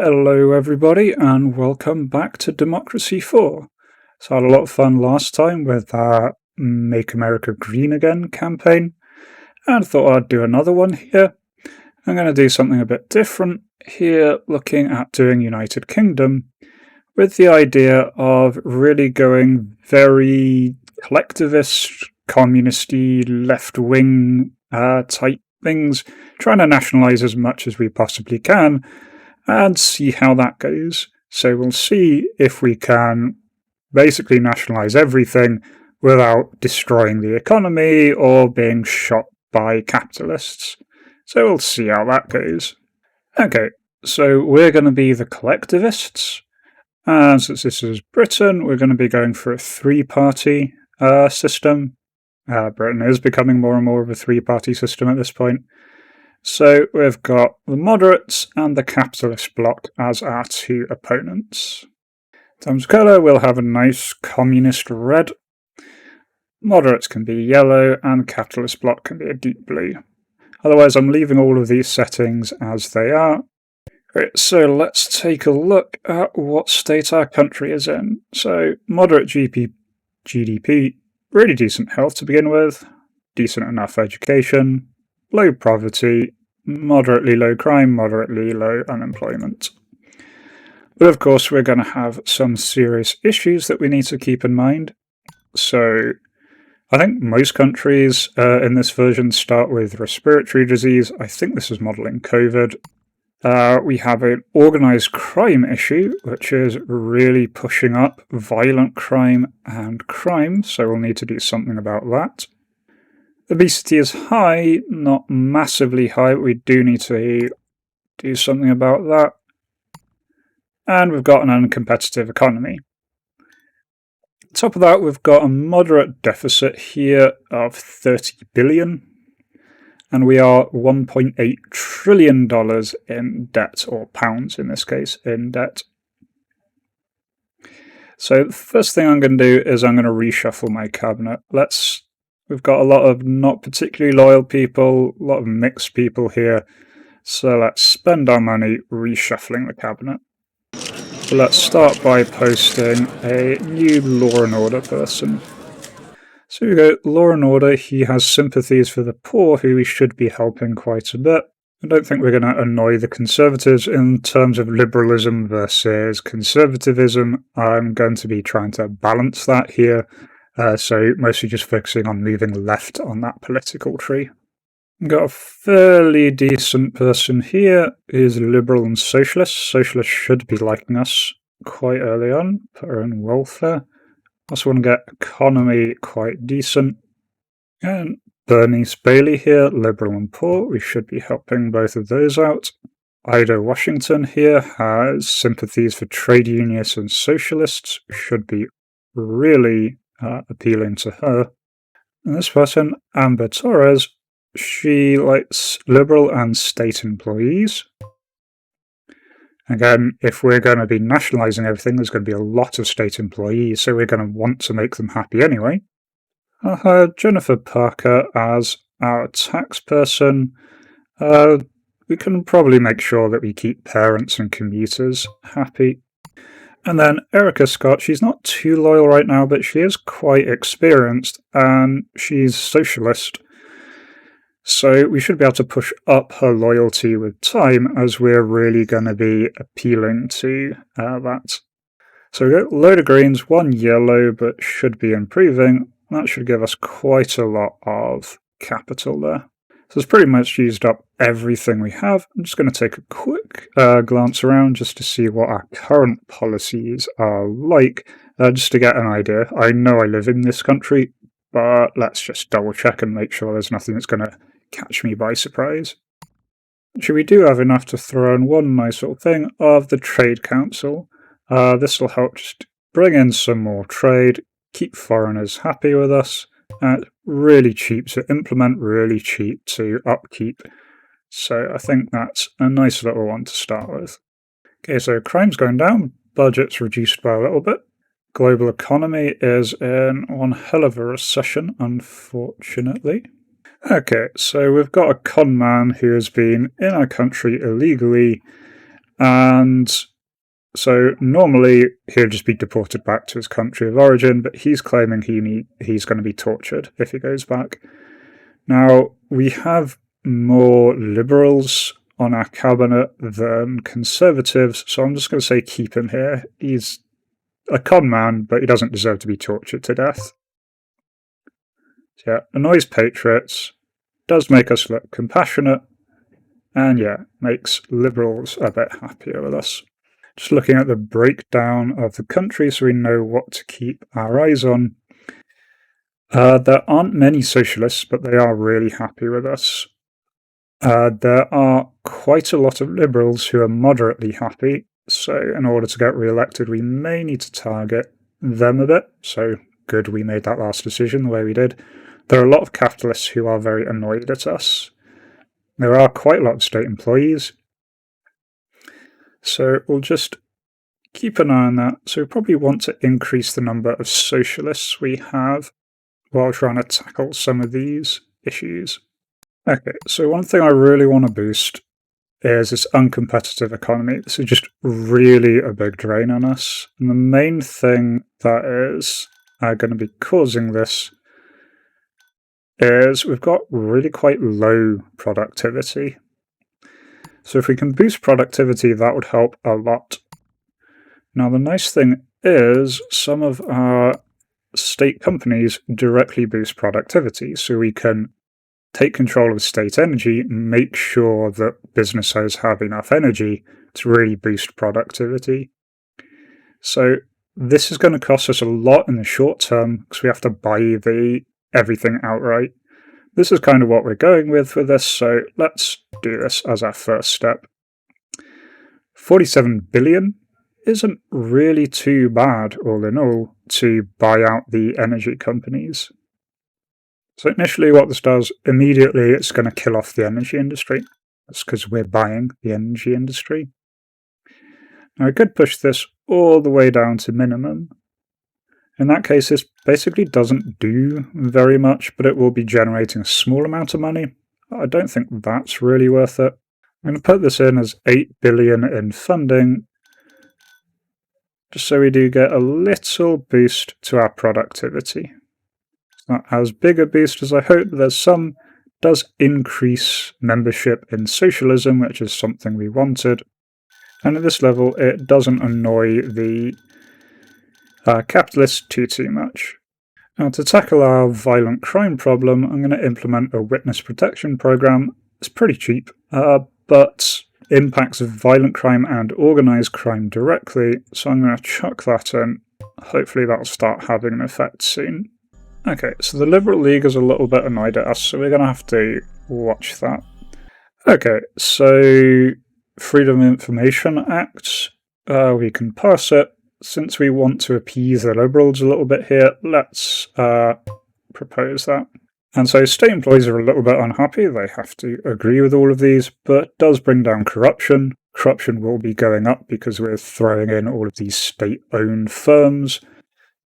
Hello everybody and welcome back to Democracy 4. So I had a lot of fun last time with our Make America Green Again campaign and thought I'd do another one here. I'm going to do something a bit different here, looking at doing United Kingdom with the idea of really going very collectivist, communist-y, left-wing type things, trying to nationalise as much as we possibly can and see how that goes. So we'll see if we can basically nationalise everything without destroying the economy or being shot by capitalists. So we'll see how that goes. Okay, so we're going to be the collectivists, and since this is Britain, we're going to be going for a three-party system. Britain is becoming more and more of a three-party system at this point. So we've got the moderates and the capitalist bloc as our two opponents. In terms of colour, we'll have a nice communist red. Moderates can be yellow and capitalist bloc can be a deep blue. Otherwise, I'm leaving all of these settings as they are. Right, so let's take a look at what state our country is in. So moderate GDP, really decent health to begin with, decent enough education, low poverty, moderately low crime, moderately low unemployment. But of course we're going to have some serious issues that we need to keep in mind. So I think most countries in this version start with respiratory disease. I think this is modelling COVID. We have an organised crime issue, which is really pushing up violent crime and crime, so we'll need to do something about that. Obesity is high, not massively high, but we do need to do something about that. And we've got an uncompetitive economy. On top of that, we've got a moderate deficit here of 30 billion. And we are $1.8 trillion in debt, or pounds in this case, in debt. So the first thing I'm going to do is I'm going to reshuffle my cabinet. We've got a lot of not particularly loyal people, a lot of mixed people here, so let's spend our money reshuffling the cabinet. So let's start by posting a new Law and Order person. So we go, Law and Order, he has sympathies for the poor, who we should be helping quite a bit. I don't think we're going to annoy the Conservatives in terms of liberalism versus conservatism. I'm going to be trying to balance that here. So mostly just focusing on moving left on that political tree. We've got a fairly decent person here who's liberal and socialist. Socialists should be liking us quite early on, put her in welfare. Also want to get economy quite decent. And Bernice Bailey here, liberal and poor. We should be helping both of those out. Ida Washington here has sympathies for trade unionists and socialists. Should be really appealing to her. And this person, Amber Torres, she likes liberal and state employees. Again, if we're going to be nationalising everything, there's going to be a lot of state employees, so we're going to want to make them happy anyway. I'll hire Jennifer Parker as our tax person. We can probably make sure that we keep parents and commuters happy. And then Erica Scott, she's not too loyal right now, but she is quite experienced, and she's socialist. So we should be able to push up her loyalty with time, as we're really going to be appealing to that. So we got a load of greens, one yellow, but should be improving. That should give us quite a lot of capital there. So it's pretty much used up everything we have. I'm just going to take a quick glance around just to see what our current policies are like, just to get an idea. I know I live in this country, but let's just double check and make sure there's nothing that's going to catch me by surprise. Actually, we do have enough to throw in one nice little thing of the Trade Council. This will help just bring in some more trade, keep foreigners happy with us. Really cheap to implement, really cheap to upkeep. So I think that's a nice little one to start with. Okay, so crime's going down, budget's reduced by a little bit. Global economy is in one hell of a recession, unfortunately. Okay, so we've got a con man who has been in our country illegally And so normally he'll just be deported back to his country of origin, but he's claiming he's going to be tortured if he goes back. Now, we have more liberals on our cabinet than conservatives, so I'm just going to say keep him here. He's a con man, but he doesn't deserve to be tortured to death. So yeah, annoys patriots, does make us look compassionate, and yeah, makes liberals a bit happier with us. Just looking at the breakdown of the country so we know what to keep our eyes on. There aren't many socialists, but they are really happy with us. There are quite a lot of liberals who are moderately happy, so in order to get re-elected we may need to target them a bit, so good we made that last decision the way we did. There are a lot of capitalists who are very annoyed at us. There are quite a lot of state employees, so we'll just keep an eye on that. So we probably want to increase the number of socialists we have while trying to tackle some of these issues. Okay, so one thing I really want to boost is this uncompetitive economy. This is just really a big drain on us. And the main thing that is going to be causing this is we've got really quite low productivity. So if we can boost productivity, that would help a lot. Now the nice thing is some of our state companies directly boost productivity, so we can take control of state energy and make sure that businesses have enough energy to really boost productivity. So this is going to cost us a lot in the short term because we have to buy everything outright. This is kind of what we're going with for this, so let's do this as our first step. 47 billion isn't really too bad, all in all, to buy out the energy companies. So initially what this does, immediately it's going to kill off the energy industry. That's because we're buying the energy industry. Now I could push this all the way down to minimum. In that case, this basically doesn't do very much, but it will be generating a small amount of money. I don't think that's really worth it. I'm going to put this in as 8 billion in funding, just so we do get a little boost to our productivity. It's not as big a boost as I hope, but there's some. Does increase membership in socialism, which is something we wanted. And at this level, it doesn't annoy the capitalists too much. Now, to tackle our violent crime problem, I'm going to implement a witness protection program. It's pretty cheap, but impacts violent crime and organised crime directly, so I'm going to chuck that in. Hopefully that'll start having an effect soon. Okay, so the Liberal League is a little bit annoyed at us, so we're going to have to watch that. Okay, so Freedom of Information Act, we can pass it. Since we want to appease the Liberals a little bit here, let's propose that. And so state employees are a little bit unhappy, they have to agree with all of these, but it does bring down corruption. Corruption will be going up because we're throwing in all of these state-owned firms.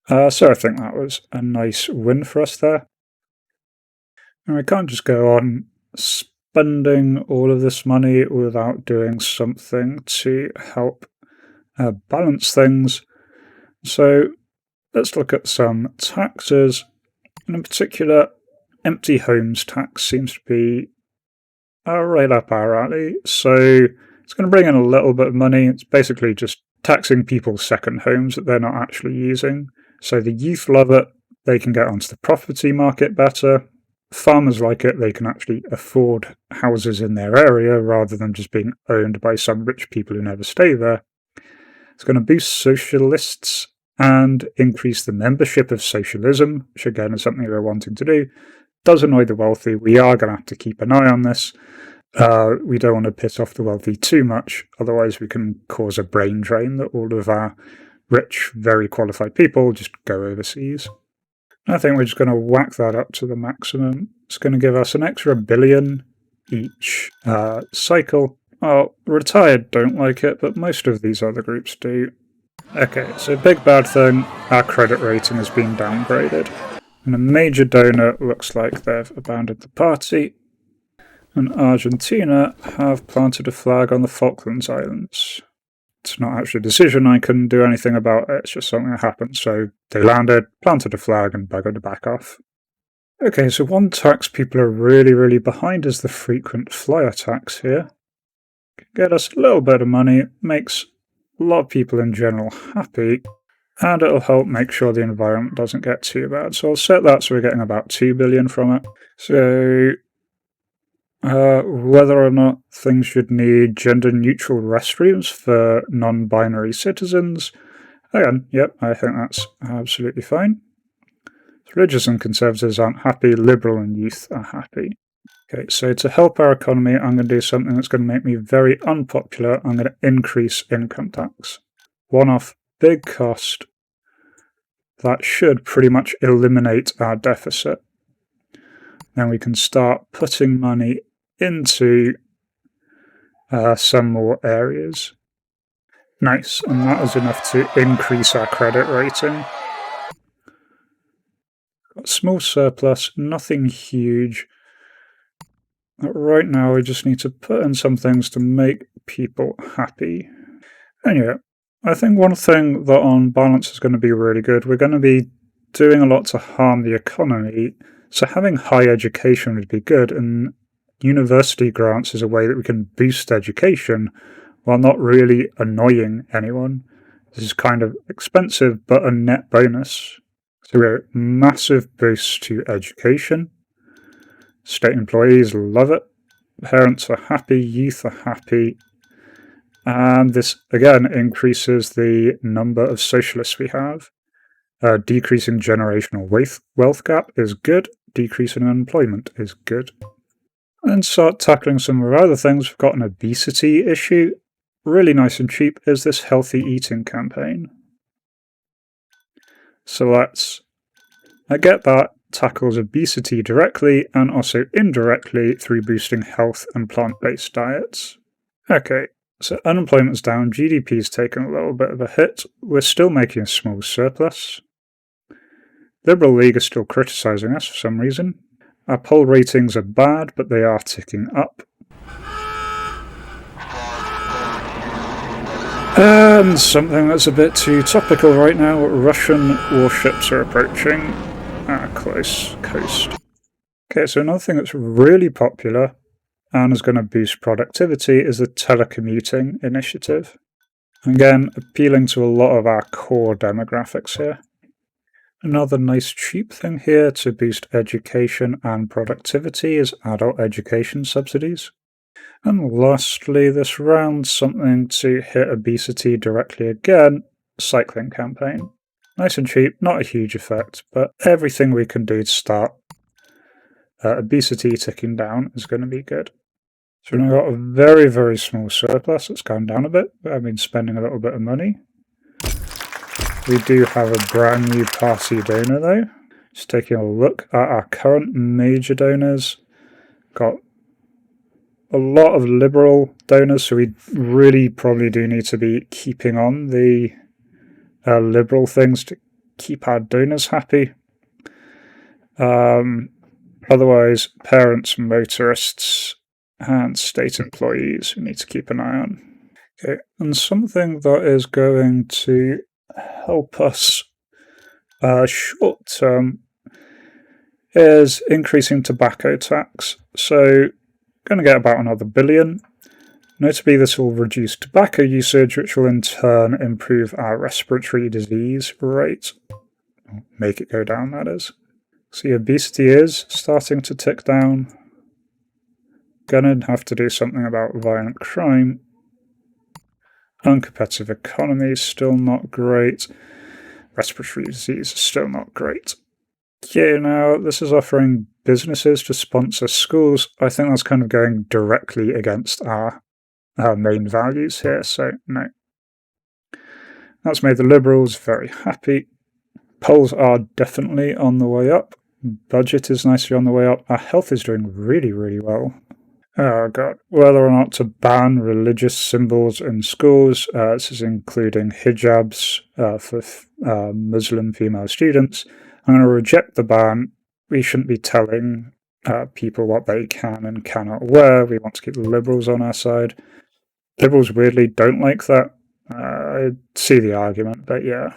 So I think that was a nice win for us there. And we can't just go on spending all of this money without doing something to help balance things. So let's look at some taxes, and in particular, empty homes tax seems to be right up our alley. So it's going to bring in a little bit of money. It's basically just taxing people's second homes that they're not actually using. So the youth love it, they can get onto the property market better. Farmers like it, they can actually afford houses in their area rather than just being owned by some rich people who never stay there. It's going to boost socialists and increase the membership of socialism, which again is something we're wanting to do. Does annoy the wealthy. We are going to have to keep an eye on this. We don't want to piss off the wealthy too much, otherwise we can cause a brain drain that all of our rich, very qualified people just go overseas. I think we're just going to whack that up to the maximum. It's going to give us an extra billion each cycle. Well, retired don't like it, but most of these other groups do. Okay, so big bad thing, our credit rating has been downgraded. And a major donor looks like they've abandoned the party. And Argentina have planted a flag on the Falklands Islands. It's not actually a decision I can do anything about. It's just something that happened. So they landed, planted a flag, and buggered to back off. Okay, so one tax people are really behind is the frequent flyer tax here. Get us a little bit of money, makes a lot of people in general happy, and it'll help make sure the environment doesn't get too bad. So I'll set that so we're getting about 2 billion from it. So whether or not things should need gender-neutral restrooms for non-binary citizens, again, yep, I think that's absolutely fine. Religious and conservatives aren't happy, liberal and youth are happy. Okay, so to help our economy, I'm going to do something that's going to make me very unpopular. I'm going to increase income tax. One-off big cost that should pretty much eliminate our deficit. Then we can start putting money into some more areas. Nice, and that is enough to increase our credit rating. Got a small surplus, nothing huge. But right now we just need to put in some things to make people happy. Anyway, I think one thing that on balance is going to be really good, we're going to be doing a lot to harm the economy, so having high education would be good, and university grants is a way that we can boost education while not really annoying anyone. This is kind of expensive, but a net bonus. So we're a massive boost to education. State employees love it. Parents are happy, youth are happy. And this, again, increases the number of socialists we have. Decreasing generational wealth gap is good. Decreasing unemployment is good. And start tackling some of our other things. We've got an obesity issue. Really nice and cheap is this healthy eating campaign. So let's get that. Tackles obesity directly and also indirectly through boosting health and plant-based diets. Okay, so unemployment's down, GDP's taken a little bit of a hit, we're still making a small surplus. Liberal League is still criticising us for some reason. Our poll ratings are bad, but they are ticking up. And something that's a bit too topical right now, Russian warships are approaching our close coast. Okay, so another thing that's really popular and is going to boost productivity is the telecommuting initiative. Again, appealing to a lot of our core demographics here. Another nice cheap thing here to boost education and productivity is adult education subsidies. And lastly, this round, something to hit obesity directly again, cycling campaign. Nice and cheap, not a huge effect, but everything we can do to start obesity ticking down is going to be good. So we've got a very small surplus. It's gone down a bit, but I've been spending a little bit of money. We do have a brand new party donor though. Just taking a look at our current major donors. Got a lot of liberal donors, so we really probably do need to be keeping on the liberal things to keep our donors happy. Otherwise, parents, motorists, and state employees we need to keep an eye on. Okay, and something that is going to help us short term is increasing tobacco tax. So, going to get about another billion. Notably, this will reduce tobacco usage, which will in turn improve our respiratory disease rate. Make it go down, that is. See, obesity is starting to tick down. Gonna have to do something about violent crime. Uncompetitive economy is still not great. Respiratory disease is still not great. Yeah, now this is offering businesses to sponsor schools. I think that's kind of going directly against our main values here, so no. That's made the Liberals very happy. Polls are definitely on the way up. Budget is nicely on the way up. Our health is doing really well. Oh god, whether or not to ban religious symbols in schools, this is including hijabs for Muslim female students. I'm going to reject the ban. We shouldn't be telling people what they can and cannot wear. We want to keep the Liberals on our side. Liberals weirdly don't like that. I see the argument, but yeah.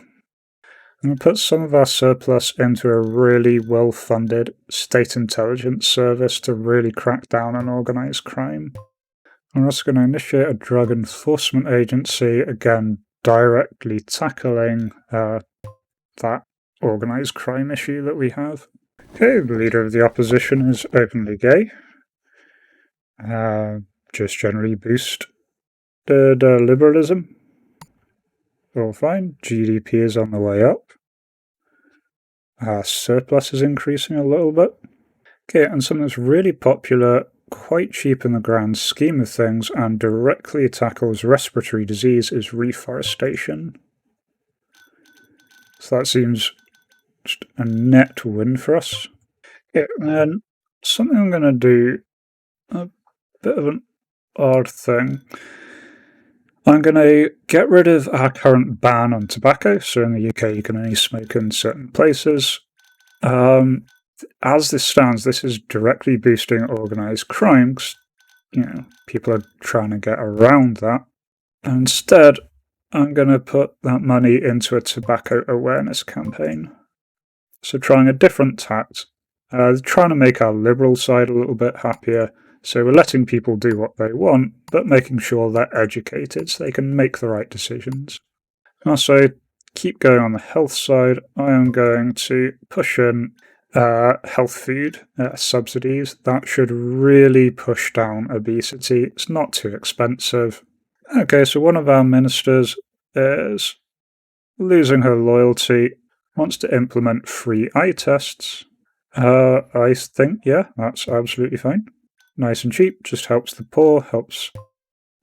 I'm going to put some of our surplus into a really well-funded state intelligence service to really crack down on organised crime. I'm also going to initiate a drug enforcement agency, again, directly tackling that organised crime issue that we have. Okay, the leader of the opposition is openly gay. Just generally boost the liberalism. All fine. GDP is on the way up. Our surplus is increasing a little bit. Okay, and something that's really popular, quite cheap in the grand scheme of things, and directly tackles respiratory disease is reforestation. So that seems just a net win for us. Okay, and then something I'm going to do, a bit of an odd thing. I'm going to get rid of our current ban on tobacco. So in the UK, you can only smoke in certain places. As this stands, this is directly boosting organised crime. People are trying to get around that. And instead, I'm going to put that money into a tobacco awareness campaign. So trying a different tact, trying to make our liberal side a little bit happier. So we're letting people do what they want, but making sure they're educated so they can make the right decisions. And also, keep going on the health side. I am going to push in health food subsidies. That should really push down obesity. It's not too expensive. Okay, so one of our ministers is losing her loyalty, wants to implement free eye tests. I think, yeah, that's absolutely fine. Nice and cheap, just helps the poor, helps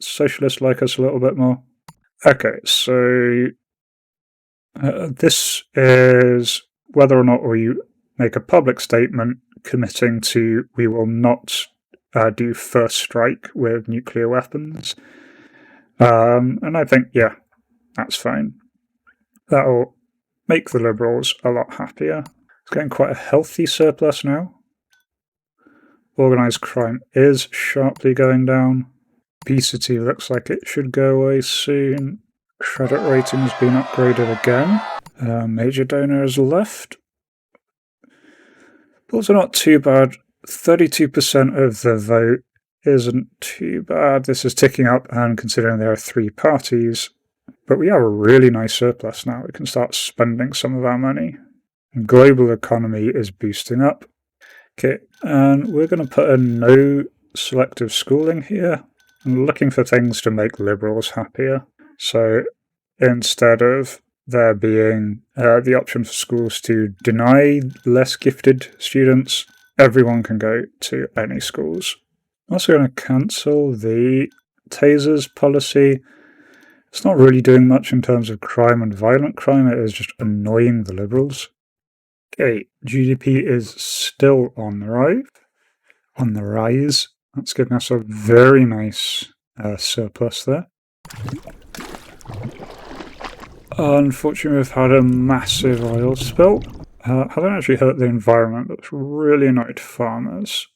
socialists like us a little bit more. Okay, so this is whether or not we make a public statement committing to we will not do first strike with nuclear weapons. And I think, yeah, that's fine. That'll make the Liberals a lot happier. It's getting quite a healthy surplus now. Organised crime is sharply going down. Obesity looks like it should go away soon. Credit rating has been upgraded again. Major donor has left. Also not too bad. 32% of the vote isn't too bad. This is ticking up, and considering there are 3 parties. But we have a really nice surplus now. We can start spending some of our money. The global economy is boosting up. Okay, and we're going to put in no selective schooling here. I'm looking for things to make liberals happier. So instead of there being the option for schools to deny less gifted students, everyone can go to any schools. I'm also going to cancel the tasers policy. It's not really doing much in terms of crime and violent crime, it is just annoying the liberals. Okay, GDP is still on the rise. That's giving us a very nice surplus there. Unfortunately, we've had a massive oil spill. Hasn't actually hurt the environment, but it's really annoyed farmers.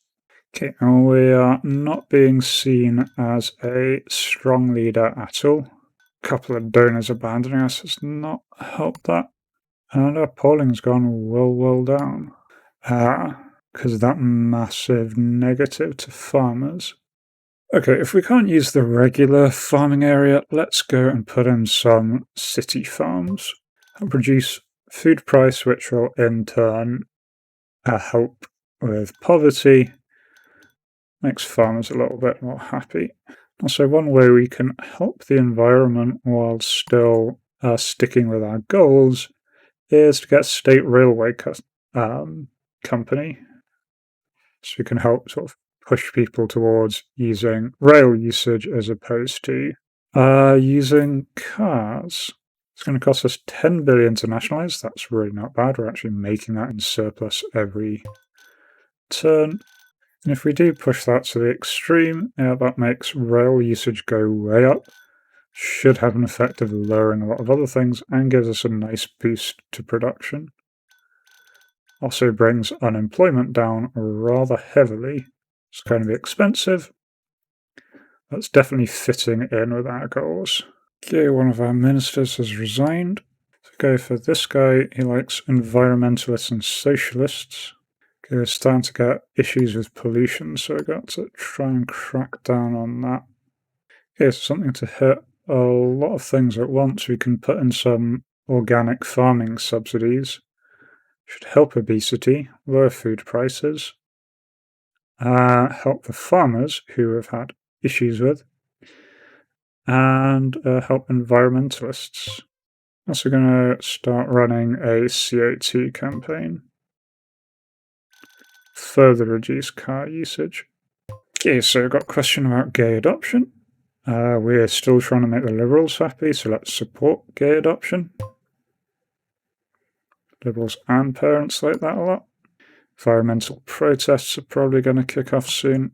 Okay, and we are not being seen as a strong leader at all. A couple of donors abandoning us has not helped that. And our polling's gone well down. Because of that massive negative to farmers. Okay, if we can't use the regular farming area, let's go and put in some city farms. And produce food price, which will in turn help with poverty. Makes farmers a little bit more happy. Also, one way we can help the environment while still sticking with our goals is to get a state railway company. So we can help sort of push people towards using rail usage as opposed to using cars. It's going to cost us 10 billion to nationalise. That's really not bad. We're actually making that in surplus every turn. And if we do push that to the extreme, that makes rail usage go way up. Should have an effect of lowering a lot of other things and gives us a nice boost to production. Also brings unemployment down rather heavily. It's going to be expensive. That's definitely fitting in with our goals. Okay, one of our ministers has resigned. So go for this guy. He likes environmentalists and socialists. Okay, we're starting to get issues with pollution, so we've got to try and crack down on that. Okay, so something to hit a lot of things at once. We can put in some organic farming subsidies. Should help obesity, lower food prices, help the farmers who have had issues with, and help environmentalists. Also going to start running a CO2 campaign. Further reduce car usage. Okay, so I've got a question about gay adoption. We're still trying to make the Liberals happy, so let's support gay adoption. Liberals and parents like that a lot. Environmental protests are probably going to kick off soon.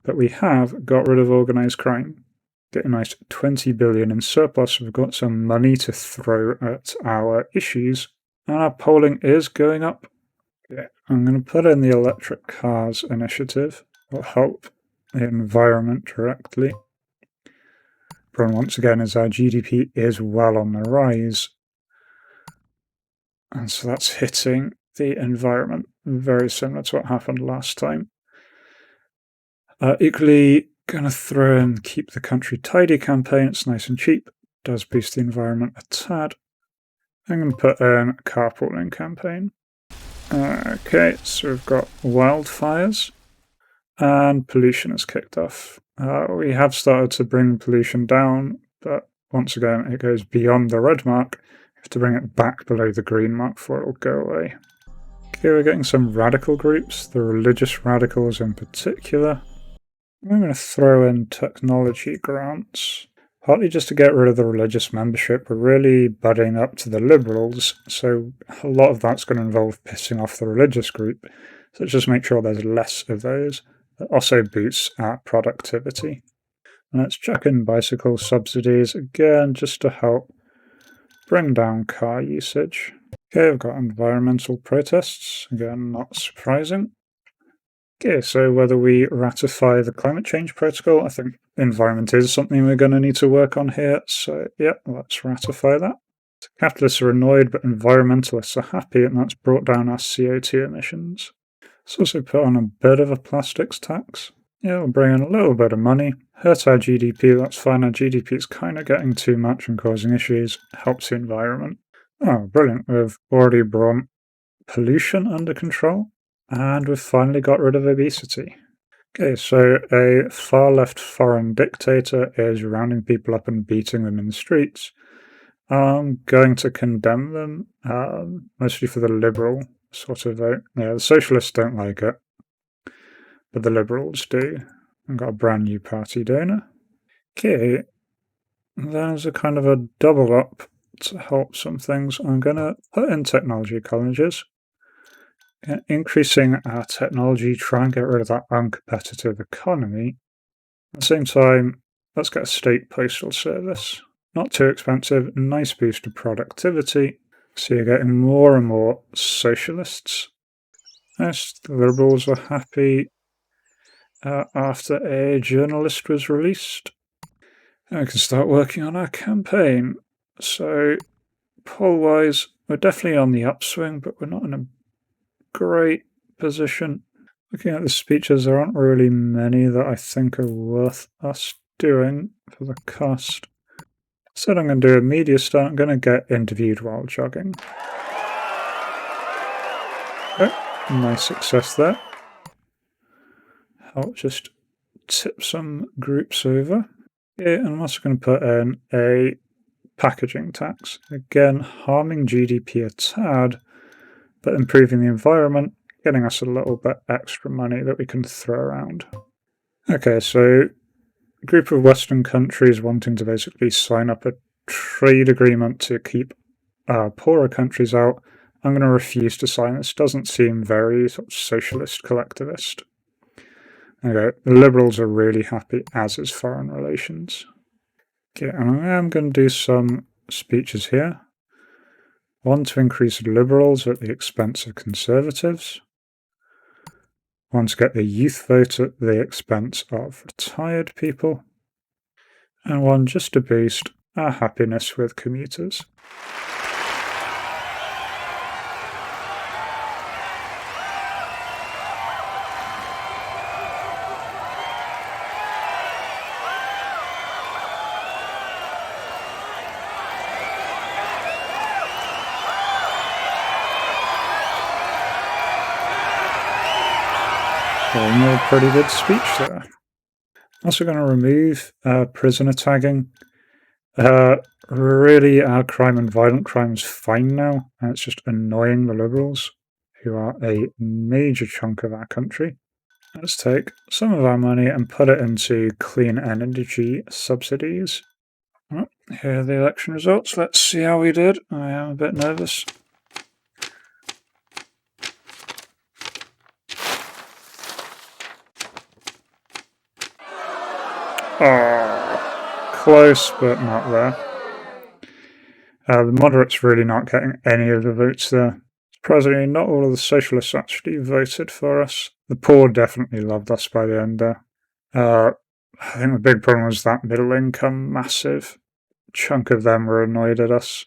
But we have got rid of organised crime. Get a nice 20 billion in surplus. We've got some money to throw at our issues, and our polling is going up. Yeah, I'm going to put in the electric cars initiative. It'll help the environment directly. Problem once again is our GDP is well on the rise. And so that's hitting the environment, very similar to what happened last time. Equally, going to throw in Keep the Country Tidy campaign. It's nice and cheap, does boost the environment a tad. I'm going to put in a carpooling campaign. Okay, so we've got wildfires and pollution has kicked off. We have started to bring pollution down, but once again, it goes beyond the red mark. We have to bring it back below the green mark before it will go away. Okay, we're getting some radical groups, the religious radicals in particular. I'm going to throw in technology grants, partly just to get rid of the religious membership. We're really butting up to the liberals, so a lot of that's going to involve pissing off the religious group. So just make sure there's less of those. It also boosts our productivity. And let's chuck in bicycle subsidies again, just to help bring down car usage. Okay, we've got environmental protests, again, not surprising. Okay, so whether we ratify the climate change protocol, I think environment is something we're going to need to work on here, so yeah, let's ratify that. So capitalists are annoyed, but environmentalists are happy, and that's brought down our CO2 emissions. Let's also put on a bit of a plastics tax. Yeah, we'll bring in a little bit of money, hurt our GDP, that's fine. Our GDP is kind of getting too much and causing issues, helps the environment. Oh, brilliant, we've already brought pollution under control. And we've finally got rid of obesity. Okay, so a far-left foreign dictator is rounding people up and beating them in the streets. I'm going to condemn them, mostly for the liberal sort of vote. Yeah, the socialists don't like it, but the liberals do. I've got a brand new party donor. Okay, there's a kind of a double up to help some things. I'm going to put in technology colleges. Increasing our technology, try and get rid of that uncompetitive economy. At the same time, let's get a state postal service. Not too expensive, nice boost of productivity. So you're getting more and more socialists. Yes, the liberals were happy after a journalist was released. And we can start working on our campaign. So, poll-wise, we're definitely on the upswing, but we're not in a great position. Looking at the speeches, there aren't really many that I think are worth us doing for the cost. Instead, I'm going to do a media stunt. I'm going to get interviewed while jogging. Okay, nice success there. I'll just tip some groups over. Yeah, and I'm also going to put in a packaging tax. Again, harming GDP a tad, but improving the environment, getting us a little bit extra money that we can throw around. Okay, so a group of Western countries wanting to basically sign up a trade agreement to keep poorer countries out. I'm going to refuse to sign this. Doesn't seem very sort of socialist collectivist. Okay, the Liberals are really happy, as is foreign relations. Okay, and I am going to do some speeches here. One to increase Liberals at the expense of Conservatives. One to get the youth vote at the expense of retired people. and one just to boost our happiness with commuters. A pretty good speech there. Also going to remove prisoner tagging. Really, our crime and violent crime is fine now, and it's just annoying the Liberals, who are a major chunk of our country. Let's take some of our money and put it into clean energy subsidies. Oh, here are the election results. Let's see how we did. I am a bit nervous. Oh, close, but not there. The moderates really not getting any of the votes there. Surprisingly, not all of the socialists actually voted for us. The poor definitely loved us by the end there. I think the big problem was that middle income massive chunk of them were annoyed at us.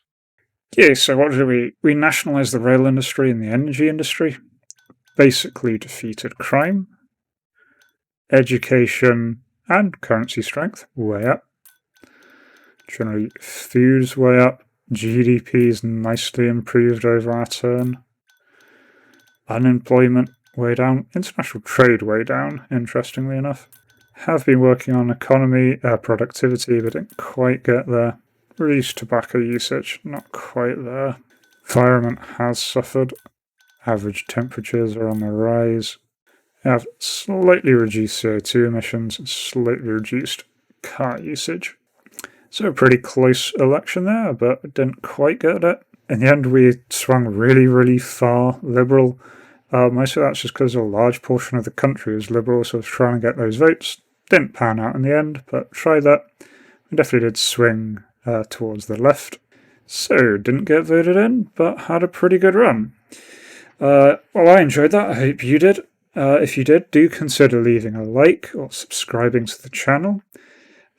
Yeah, so what did we? We nationalised the rail industry and the energy industry. Basically defeated crime, education, and currency strength way up. Generally, food's way up. GDP's nicely improved over our turn. Unemployment way down. International trade way down, interestingly enough. Have been working on economy, productivity, but didn't quite get there. Reduced tobacco usage, not quite there. Environment has suffered. Average temperatures are on the rise. Have slightly reduced CO2 emissions and slightly reduced car usage. So a pretty close election there, but didn't quite get it. In the end, we swung really, really far Liberal. Most of that's just because a large portion of the country is Liberal, so I was trying to get those votes. Didn't pan out in the end, but tried that. We definitely did swing towards the left. So, didn't get voted in, but had a pretty good run. Well, I enjoyed that. I hope you did. If you did, do consider leaving a like or subscribing to the channel.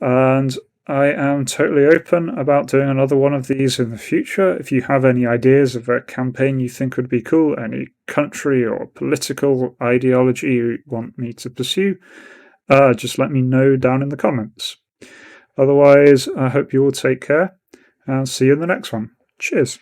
And I am totally open about doing another one of these in the future. If you have any ideas of a campaign you think would be cool, any country or political ideology you want me to pursue, just let me know down in the comments. Otherwise, I hope you all take care and see you in the next one. Cheers.